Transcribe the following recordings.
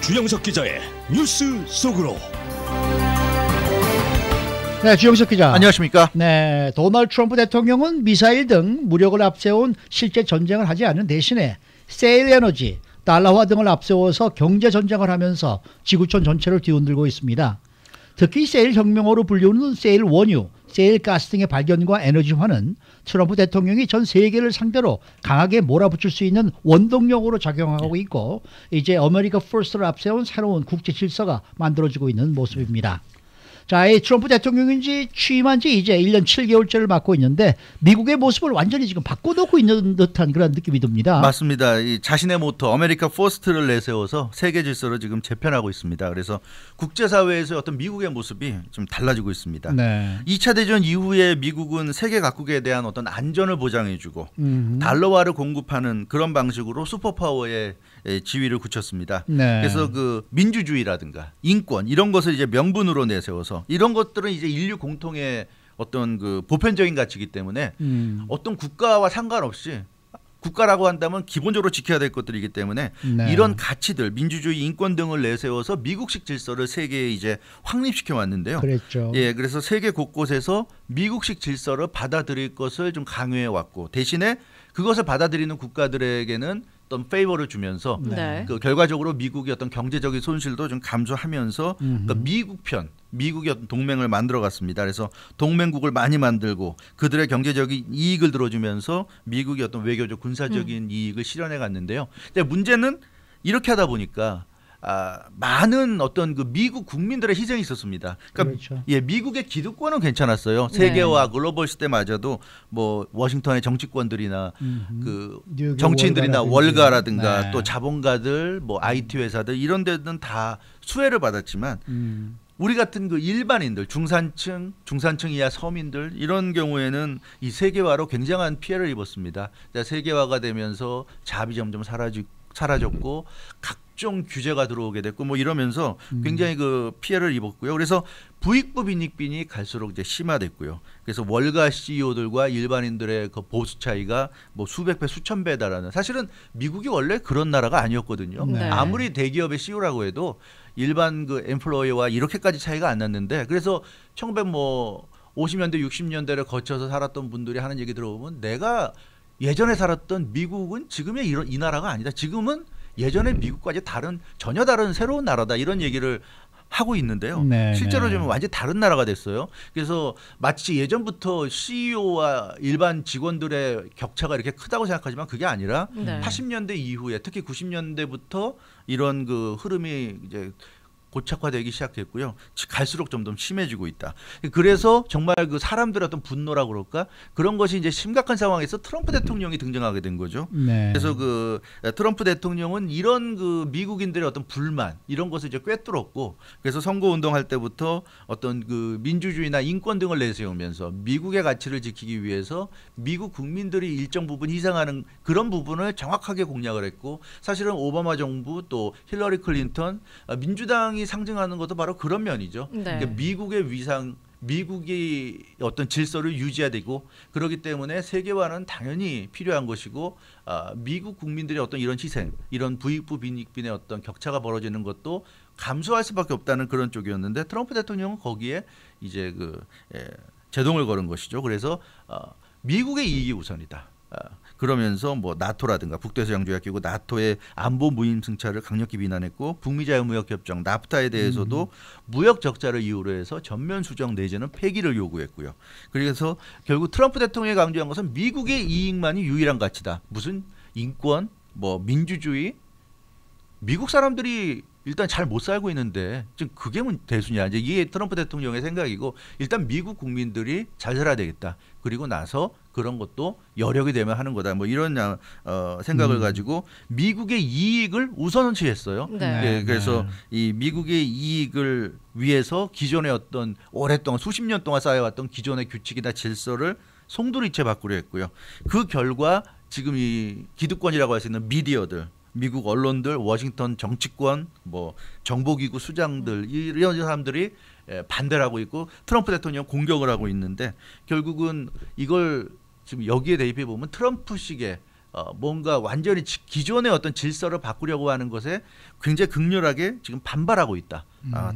주영석 기자의 뉴스 속으로. 네, 주영석 기자. 안녕하십니까? 네, 도널드 트럼프 대통령은 미사일 등 무력을 앞세운 실제 전쟁을 하지 않은 대신에 세일 에너지, 달러화 등을 앞세워서 경제 전쟁을 하면서 지구촌 전체를 뒤흔들고 있습니다. 특히 세일 혁명으로 불리우는 세일 원유, 세일 가스 등의 발견과 에너지화는 트럼프 대통령이 전 세계를 상대로 강하게 몰아붙일 수 있는 원동력으로 작용하고 있고, 이제 아메리카 퍼스트를 앞세운 새로운 국제 질서가 만들어지고 있는 모습입니다. 자, 이 트럼프 대통령인지 취임한 지 이제 1년 7개월째를 맡고 있는데 미국의 모습을 완전히 지금 바꿔놓고 있는 듯한 그런 느낌이 듭니다. 맞습니다. 이 자신의 모토 아메리카 퍼스트를 내세워서 세계 질서를 지금 재편하고 있습니다. 그래서 국제사회에서 어떤 미국의 모습이 좀 달라지고 있습니다. 네. 2차 대전 이후에 미국은 세계 각국에 대한 어떤 안전을 보장해주고 달러화를 공급하는 그런 방식으로 슈퍼파워의 지위를 굳혔습니다. 네. 그래서 그 민주주의라든가 인권 이런 것을 이제 명분으로 내세워서 이런 것들은 이제 인류 공통의 어떤 그 보편적인 가치이기 때문에 어떤 국가와 상관없이 국가라고 한다면 기본적으로 지켜야 될 것들이기 때문에 네. 이런 가치들 민주주의 인권 등을 내세워서 미국식 질서를 세계에 이제 확립시켜 왔는데요. 그랬죠. 예, 그래서 세계 곳곳에서 미국식 질서를 받아들일 것을 좀 강요해 왔고 대신에 그것을 받아들이는 국가들에게는 어떤 페이버를 주면서 네. 그 결과적으로 미국이 어떤 경제적인 손실도 좀 감소하면서 그러니까 미국 편, 미국의 어떤 동맹을 만들어 갔습니다. 그래서 동맹국을 많이 만들고 그들의 경제적인 이익을 들어주면서 미국이 어떤 외교적 군사적인 이익을 실현해 갔는데요. 근데 문제는 이렇게 하다 보니까 많은 어떤 그 미국 국민들의 희생이 있었습니다. 그러니까 그렇죠. 예, 미국의 기득권은 괜찮았어요. 세계화 글로벌 시대마저도 뭐 워싱턴의 정치권들이나 그 뉴욕의 정치인들이나 월가라든가 네. 또 자본가들, 뭐 IT 회사들 이런 데는 다 수혜를 받았지만 우리 같은 그 일반인들, 중산층 이하 서민들 이런 경우에는 이 세계화로 굉장한 피해를 입었습니다. 세계화가 되면서 자비 점점 사라졌고 각종 규제가 들어오게 됐고 뭐 이러면서 굉장히 그 피해를 입었고요. 그래서 부익부 빈익빈이 갈수록 이제 심화됐고요. 그래서 월가 CEO들과 일반인들의 그 보수 차이가 뭐 수백 배, 수천 배에 달하는 사실은 미국이 원래 그런 나라가 아니었거든요. 네. 아무리 대기업의 CEO라고 해도 일반 그 엠플로이와 이렇게까지 차이가 안 났는데 그래서 1950년대, 60년대를 거쳐서 살았던 분들이 하는 얘기 들어보면 내가 예전에 살았던 미국은 지금의 이 나라가 아니다. 지금은 예전의 미국과 전혀 다른 새로운 나라다. 이런 얘기를 하고 있는데요. 네, 실제로 네. 좀 완전히 다른 나라가 됐어요. 그래서 마치 예전부터 CEO와 일반 직원들의 격차가 이렇게 크다고 생각하지만 그게 아니라 네. 80년대 이후에 특히 90년대부터 이런 그 흐름이 이제 고착화되기 시작했고요. 갈수록 점점 심해지고 있다. 그래서 정말 그 사람들의 어떤 분노라고 그럴까? 그런 것이 이제 심각한 상황에서 트럼프 대통령이 등장하게 된 거죠. 네. 그래서 그 트럼프 대통령은 이런 그 미국인들의 어떤 불만 이런 것을 이제 꿰뚫었고 그래서 선거 운동할 때부터 어떤 그 민주주의나 인권 등을 내세우면서 미국의 가치를 지키기 위해서 미국 국민들이 일정 부분 희생하는 그런 부분을 정확하게 공략을 했고 사실은 오바마 정부 또 힐러리 클린턴 민주당이 상징하는 것도 바로 그런 면이죠. 네. 그러니까 미국의 위상, 미국이 어떤 질서를 유지해야 되고 그렇기 때문에 세계화는 당연히 필요한 것이고 미국 국민들의 어떤 이런 희생, 이런 부익부 빈익빈의 어떤 격차가 벌어지는 것도 감수할 수밖에 없다는 그런 쪽이었는데 트럼프 대통령은 거기에 이제 제동을 걸은 것이죠. 그래서 미국의 이익이 우선이다. 그러면서 뭐 나토라든가 북대서양조약기구 나토의 안보 무임 승차를 강력히 비난했고 북미 자유무역협정 나프타에 대해서도 무역 적자를 이유로 해서 전면 수정 내지는 폐기를 요구했고요. 그래서 결국 트럼프 대통령이 강조한 것은 미국의 이익만이 유일한 가치다. 무슨 인권, 뭐 민주주의, 미국 사람들이 일단 잘 못 살고 있는데 지금 그게 대수냐. 이제 이게 트럼프 대통령의 생각이고 일단 미국 국민들이 잘 살아야 되겠다. 그리고 나서 그런 것도 여력이 되면 하는 거다. 뭐 이런 생각을 가지고 미국의 이익을 우선시했어요. 네. 예, 그래서 이 미국의 이익을 위해서 기존의 어떤 오랫동안 수십 년 동안 쌓여왔던 기존의 규칙이나 질서를 송두리째 바꾸려 했고요. 그 결과 지금 이 기득권이라고 할 수 있는 미디어들 미국 언론들, 워싱턴 정치권, 뭐 정보기구 수장들 이런 사람들이 반대를 하고 있고 트럼프 대통령 공격을 하고 있는데 결국은 이걸 지금 여기에 대입해 보면 트럼프식의 뭔가 완전히 기존의 어떤 질서를 바꾸려고 하는 것에 굉장히 극렬하게 지금 반발하고 있다.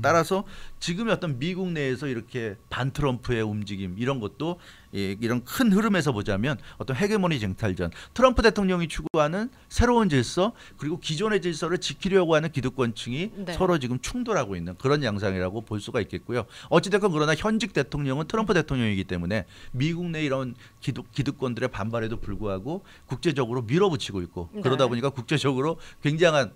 따라서 지금의 어떤 미국 내에서 이렇게 반트럼프의 움직임 이런 것도 이런 큰 흐름에서 보자면 어떤 헤게모니 쟁탈전, 트럼프 대통령이 추구하는 새로운 질서 그리고 기존의 질서를 지키려고 하는 기득권층이 네. 서로 지금 충돌하고 있는 그런 양상이라고 볼 수가 있겠고요. 어찌됐건 그러나 현직 대통령은 트럼프 대통령이기 때문에 미국 내 이런 기득권들의 반발에도 불구하고 국제적으로 밀어붙이고 있고 네. 그러다 보니까 국제적으로 굉장한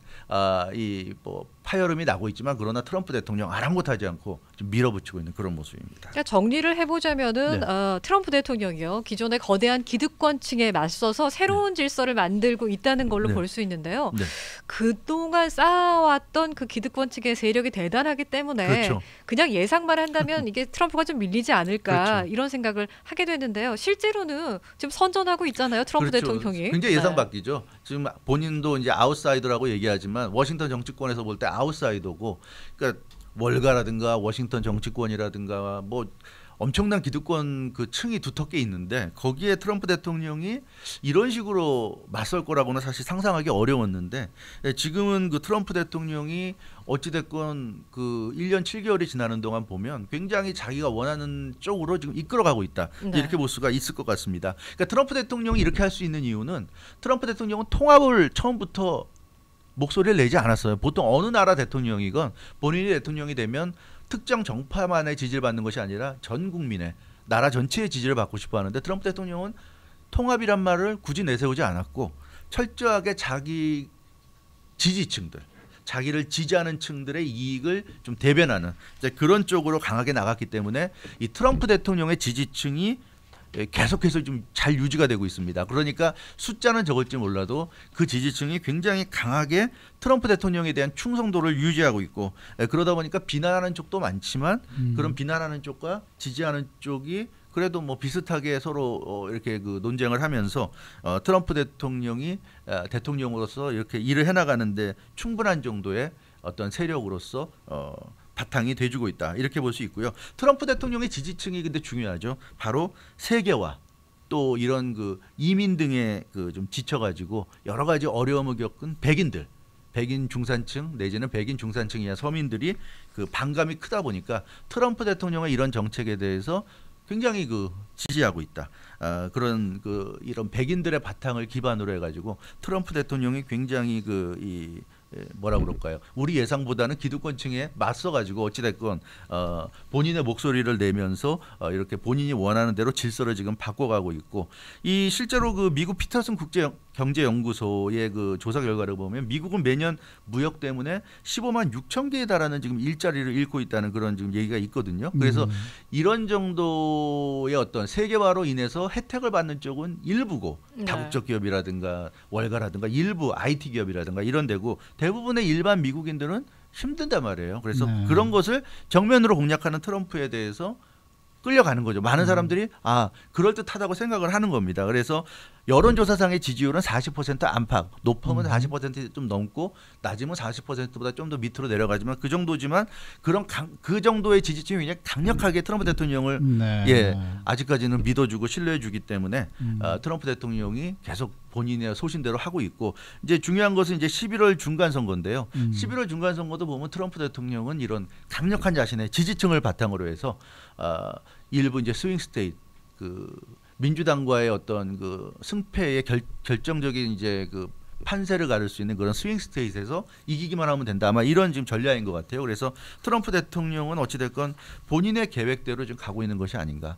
이 뭐 파열음이 나고 있지만 그러나 트럼프 대통령 아랑곳하지 않고 좀 밀어붙이고 있는 그런 모습입니다. 그러니까 정리를 해보자면은 네. 트럼프 대통령이요 기존의 거대한 기득권층에 맞서서 새로운 질서를 만들고 있다는 걸로 네. 볼 수 있는데요. 네. 그동안 쌓아왔던 그 기득권층의 세력이 대단하기 때문에 그렇죠. 그냥 예상만 한다면 이게 트럼프가 좀 밀리지 않을까 그렇죠. 이런 생각을 하게 되는데요. 실제로는 지금 선전하고 있잖아요. 트럼프 그렇죠. 대통령이. 굉장히 예상 네. 밖이죠. 지금 본인도 이제 아웃사이더라고 얘기하지만 워싱턴 정치권에서 볼 때 아웃사이더고, 그러니까 월가라든가 워싱턴 정치권이라든가 뭐 엄청난 기득권 그 층이 두텁게 있는데 거기에 트럼프 대통령이 이런 식으로 맞설 거라고는 사실 상상하기 어려웠는데 지금은 그 트럼프 대통령이 어찌됐건 그 1년 7개월이 지나는 동안 보면 굉장히 자기가 원하는 쪽으로 지금 이끌어가고 있다. 네. 이렇게 볼 수가 있을 것 같습니다. 그러니까 트럼프 대통령이 이렇게 할 수 있는 이유는 트럼프 대통령은 통합을 처음부터 목소리를 내지 않았어요. 보통 어느 나라 대통령이건 본인이 대통령이 되면 특정 정파만의 지지를 받는 것이 아니라 전 국민의 나라 전체의 지지를 받고 싶어 하는데 트럼프 대통령은 통합이란 말을 굳이 내세우지 않았고 철저하게 자기 지지층들, 자기를 지지하는 층들의 이익을 좀 대변하는 이제 그런 쪽으로 강하게 나갔기 때문에 이 트럼프 대통령의 지지층이 계속해서 좀 잘 유지가 되고 있습니다. 그러니까 숫자는 적을지 몰라도 그 지지층이 굉장히 강하게 트럼프 대통령에 대한 충성도를 유지하고 있고 그러다 보니까 비난하는 쪽도 많지만 그런 비난하는 쪽과 지지하는 쪽이 그래도 뭐 비슷하게 서로 이렇게 그 논쟁을 하면서 트럼프 대통령이 대통령으로서 이렇게 일을 해나가는데 충분한 정도의 어떤 세력으로서 바탕이 돼주고 있다 이렇게 볼 수 있고요. 트럼프 대통령의 지지층이 근데 중요하죠. 바로 세계화 또 이런 그 이민 등에 그 좀 지쳐가지고 여러 가지 어려움을 겪은 백인들, 백인 중산층 내지는 백인 중산층 이하 서민들이 그 반감이 크다 보니까 트럼프 대통령의 이런 정책에 대해서 굉장히 그 지지하고 있다. 그런 그 이런 백인들의 바탕을 기반으로 해가지고 트럼프 대통령이 굉장히 그 뭐라 그럴까요? 우리 예상보다는 기득권층에 맞서가지고 어찌됐건 본인의 목소리를 내면서 이렇게 본인이 원하는 대로 질서를 지금 바꿔가고 있고 이 실제로 그 미국 피터슨 국제경제연구소의 그 조사 결과를 보면 미국은 매년 무역 때문에 15만 6천 개에 달하는 지금 일자리를 잃고 있다는 그런 지금 얘기가 있거든요. 그래서 이런 정도의 어떤 세계화로 인해서 혜택을 받는 쪽은 일부고 네. 다국적 기업이라든가 월가라든가 일부 IT 기업이라든가 이런 데고 대부분의 일반 미국인들은 힘든단 말이에요. 그래서 네. 그런 것을 정면으로 공략하는 트럼프에 대해서 끌려가는 거죠. 많은 사람들이 그럴듯하다고 생각을 하는 겁니다. 그래서 여론조사상의 지지율은 40% 안팎, 높으면 40%좀 넘고 낮으면 40%보다 좀 더 밑으로 내려가지만 그 정도지만 그 정도의 지지층이 굉장히 강력하게 트럼프 대통령을 네. 아직까지는 믿어주고 신뢰해주기 때문에 트럼프 대통령이 계속 본인의 소신대로 하고 있고 이제 중요한 것은 이제 11월 중간 선거인데요. 11월 중간 선거도 보면 트럼프 대통령은 이런 강력한 자신의 지지층을 바탕으로 해서 일부 이제 스윙 스테이트 그 민주당과의 어떤 그 승패의 결정적인 이제 그 판세를 가를 수 있는 그런 스윙 스테이트에서 이기기만 하면 된다. 아마 이런 지금 전략인 것 같아요. 그래서 트럼프 대통령은 어찌됐건 본인의 계획대로 지금 가고 있는 것이 아닌가.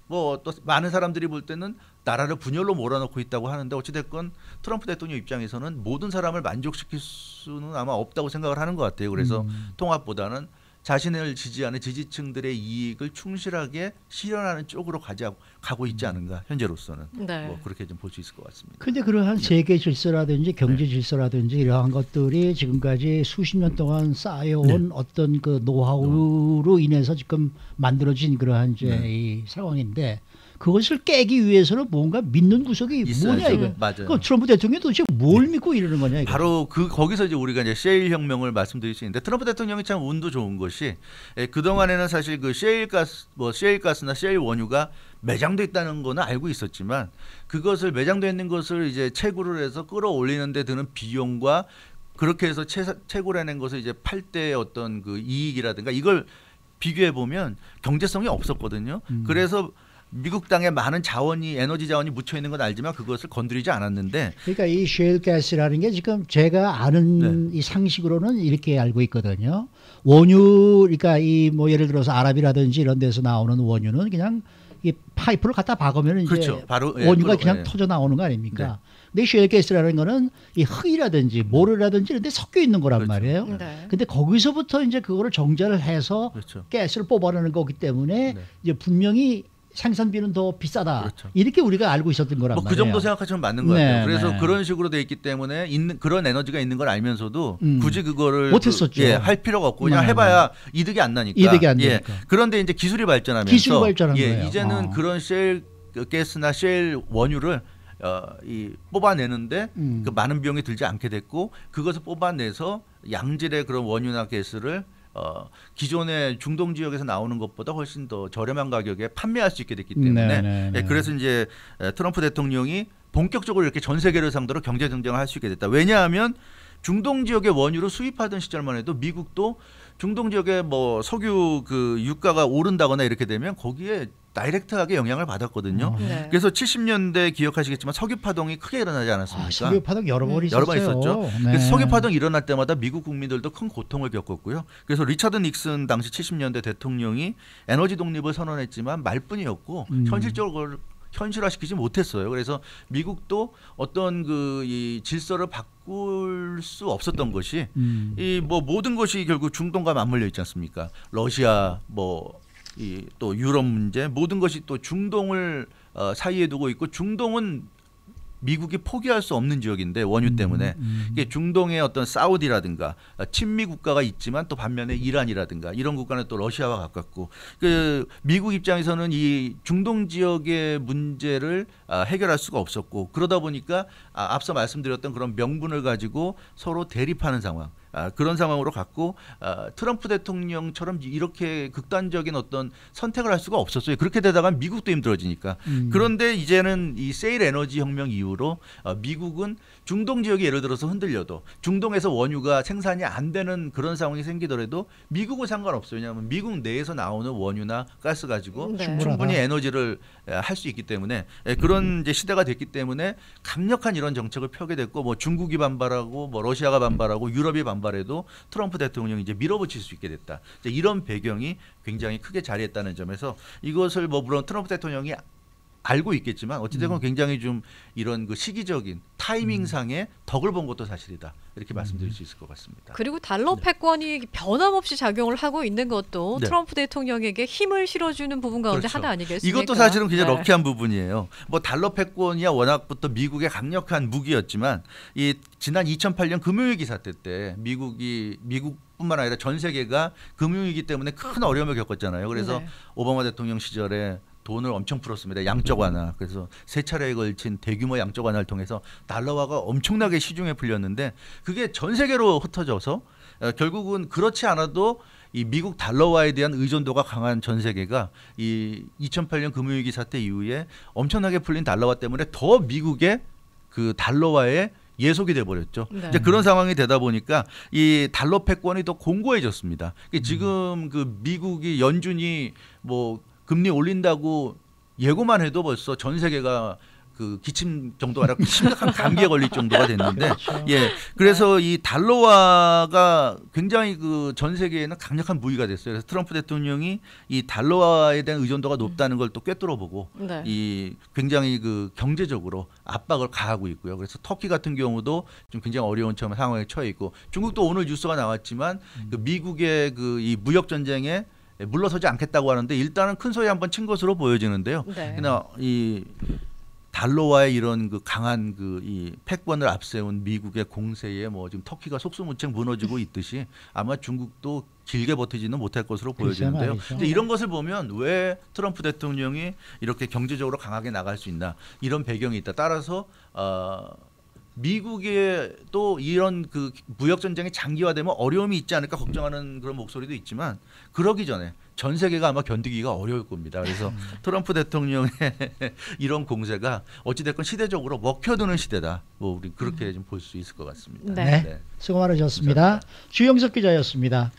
뭐 또 많은 사람들이 볼 때는 나라를 분열로 몰아넣고 있다고 하는데 어찌됐건 트럼프 대통령 입장에서는 모든 사람을 만족시킬 수는 아마 없다고 생각을 하는 것 같아요. 그래서 통합보다는 자신을 지지하는 지지층들의 이익을 충실하게 실현하는 쪽으로 가고 있지 않은가 현재로서는 네. 뭐 그렇게 좀 볼 수 있을 것 같습니다. 근데 그러한 세계 질서라든지 경제 질서라든지 이러한 것들이 지금까지 수십 년 동안 쌓여온 어떤 그 노하우로 인해서 지금 만들어진 그러한 이제 이 상황인데 그것을 깨기 위해서는 뭔가 믿는 구석이 있어야죠. 뭐냐 이거. 맞아요. 그 트럼프 대통령이 도대체 뭘 믿고 이러는 거냐 이거. 바로 거기서 이제 우리가 이제 셰일 혁명을 말씀드릴 수 있는데 트럼프 대통령이 참 운도 좋은 것이 그 동안에는 사실 그 셰일 가스나 셰일 원유가 매장돼 있다는 거는 알고 있었지만 그것을 매장돼 있는 것을 이제 채굴을 해서 끌어올리는데 드는 비용과 그렇게 해서 채굴해낸 것을 이제 팔 때 어떤 그 이익이라든가 이걸 비교해 보면 경제성이 없었거든요. 그래서 미국 땅에 많은 에너지 자원이 묻혀 있는 건 알지만 그것을 건드리지 않았는데. 그러니까 이 셰일 가스라는 게 지금 제가 아는 이 상식으로는 이렇게 알고 있거든요. 원유, 그러니까 이 뭐 예를 들어서 아랍이라든지 이런 데서 나오는 원유는 그냥 이 파이프를 갖다 박으면 이제 그렇죠. 바로 원유가 그냥 터져 나오는 거 아닙니까? 근데 셰일 가스라는 거는 이 흙이라든지 모래라든지 이런 데 섞여 있는 거란 그렇죠. 말이에요. 네. 근데 거기서부터 이제 그거를 정제를 해서 그렇죠. 가스를 뽑아내는 거기 때문에 이제 분명히 생산비는 더 비싸다. 그렇죠. 이렇게 우리가 알고 있었던 거란 뭐 말이에요. 그 정도 생각하시면 맞는 것 네, 같아요. 그래서 네. 그런 식으로 돼 있기 때문에 그런 에너지가 있는 걸 알면서도 굳이 그거를 못했었죠. 할 필요가 없고 그냥 네, 해봐야 이득이 안 나니까. 이득이 안 되니까. 그런데 이제 기술이 발전하면서 기술이 발전한 거예요. 이제는 그런 셰일 가스나 셰일 원유를 뽑아내는데 그 많은 비용이 들지 않게 됐고 그것을 뽑아내서 양질의 그런 원유나 가스를 기존의 중동 지역에서 나오는 것보다 훨씬 더 저렴한 가격에 판매할 수 있게 됐기 때문에 그래서 이제 트럼프 대통령이 본격적으로 이렇게 전 세계를 상대로 경제 경쟁을 할 수 있게 됐다. 왜냐하면 중동 지역의 원유를 수입하던 시절만 해도 미국도 중동 지역의 뭐 석유 그 유가가 오른다거나 이렇게 되면 거기에 다이렉트하게 영향을 받았거든요. 네. 그래서 70년대 기억하시겠지만 석유 파동이 크게 일어나지 않았습니까? 석유 파동 여러 번 있었어요. 여러 번 있었죠. 네. 그래서 석유 파동 일어날 때마다 미국 국민들도 큰 고통을 겪었고요. 그래서 리차드 닉슨 당시 70년대 대통령이 에너지 독립을 선언했지만 말뿐이었고 현실적으로 그걸 현실화시키지 못했어요. 그래서 미국도 어떤 이 질서를 바꿀 수 없었던 것이 이 뭐 모든 것이 결국 중동과 맞물려 있지 않습니까? 러시아 또 유럽 문제 모든 것이 또 중동을 사이에 두고 있고 중동은 미국이 포기할 수 없는 지역인데 원유 때문에 이게 중동의 어떤 사우디라든가 친미 국가가 있지만 또 반면에 이란이라든가 이런 국가는 또 러시아와 가깝고 그 미국 입장에서는 이 중동 지역의 문제를 해결할 수가 없었고 그러다 보니까 앞서 말씀드렸던 그런 명분을 가지고 서로 대립하는 상황. 그런 상황으로 갔고 트럼프 대통령처럼 이렇게 극단적인 어떤 선택을 할 수가 없었어요. 그렇게 되다가 미국도 힘들어지니까. 그런데 이제는 이 세일 에너지 혁명 이후로 미국은 중동 지역이 예를 들어서 흔들려도 중동에서 원유가 생산이 안 되는 그런 상황이 생기더라도 미국은 상관없어요. 왜냐하면 미국 내에서 나오는 원유나 가스 가지고 충분히 에너지를 할 수 있기 때문에 그런 이제 시대가 됐기 때문에 강력한 이런 정책을 펴게 됐고 뭐 중국이 반발하고 뭐 러시아가 반발하고 유럽이 반발해도 트럼프 대통령이 이제 밀어붙일 수 있게 됐다. 이제 이런 배경이 굉장히 크게 자리했다는 점에서 이것을 뭐 물론 트럼프 대통령이 알고 있겠지만 어찌됐건 굉장히 좀 이런 그 시기적인 타이밍상의 덕을 본 것도 사실이다. 이렇게 말씀드릴 수 있을 것 같습니다. 그리고 달러 패권이 변함없이 작용을 하고 있는 것도 트럼프 대통령에게 힘을 실어주는 부분 가운데 하나 아니겠습니까? 이것도 사실은 굉장히 럭키한 부분이에요. 뭐 달러 패권이야 워낙부터 미국의 강력한 무기였지만 이 지난 2008년 금융위기 사태 때 미국뿐만 아니라 전 세계가 금융위기 때문에 큰 어려움을 겪었잖아요. 그래서 오바마 대통령 시절에 돈을 엄청 풀었습니다. 양적 완화. 그래서 세 차례에 걸친 대규모 양적 완화를 통해서 달러화가 엄청나게 시중에 풀렸는데 그게 전 세계로 흩어져서 결국은 그렇지 않아도 이 미국 달러화에 대한 의존도가 강한 전 세계가 이 2008년 금융위기 사태 이후에 엄청나게 풀린 달러화 때문에 더 미국의 그 달러화에 예속이 돼버렸죠. 이제 그런 상황이 되다 보니까 이 달러 패권이 더 공고해졌습니다. 지금 그 미국이 연준이 뭐 금리 올린다고 예고만 해도 벌써 전 세계가 그 기침 정도가 아니라 심각한 감기에 걸릴 정도가 됐는데, 그래서 이 달러화가 굉장히 그 전 세계에는 강력한 무기가 됐어요. 그래서 트럼프 대통령이 이 달러화에 대한 의존도가 높다는 걸 또 꿰뚫어보고 이 굉장히 그 경제적으로 압박을 가하고 있고요. 그래서 터키 같은 경우도 좀 굉장히 어려운 상황에 처해 있고, 중국도 오늘 뉴스가 나왔지만 그 미국의 그 이 무역 전쟁에 물러서지 않겠다고 하는데 일단은 큰 소리 한번 친 것으로 보여지는데요. 그러나 이 달러와의 이런 그 강한 그 이 패권을 앞세운 미국의 공세에 뭐 지금 터키가 속수무책 무너지고 있듯이 아마 중국도 길게 버티지는 못할 것으로 보여지는데요. 이제 이런 것을 보면 왜 트럼프 대통령이 이렇게 경제적으로 강하게 나갈 수 있나 이런 배경이 있다. 따라서 미국의 또 이런 그 무역 전쟁이 장기화되면 어려움이 있지 않을까 걱정하는 그런 목소리도 있지만 그러기 전에 전 세계가 아마 견디기가 어려울 겁니다. 그래서 트럼프 대통령의 이런 공세가 어찌됐건 시대적으로 먹혀드는 시대다. 뭐 우리 그렇게 좀 볼 수 있을 것 같습니다. 네. 수고 많으셨습니다. 감사합니다. 주영석 기자였습니다.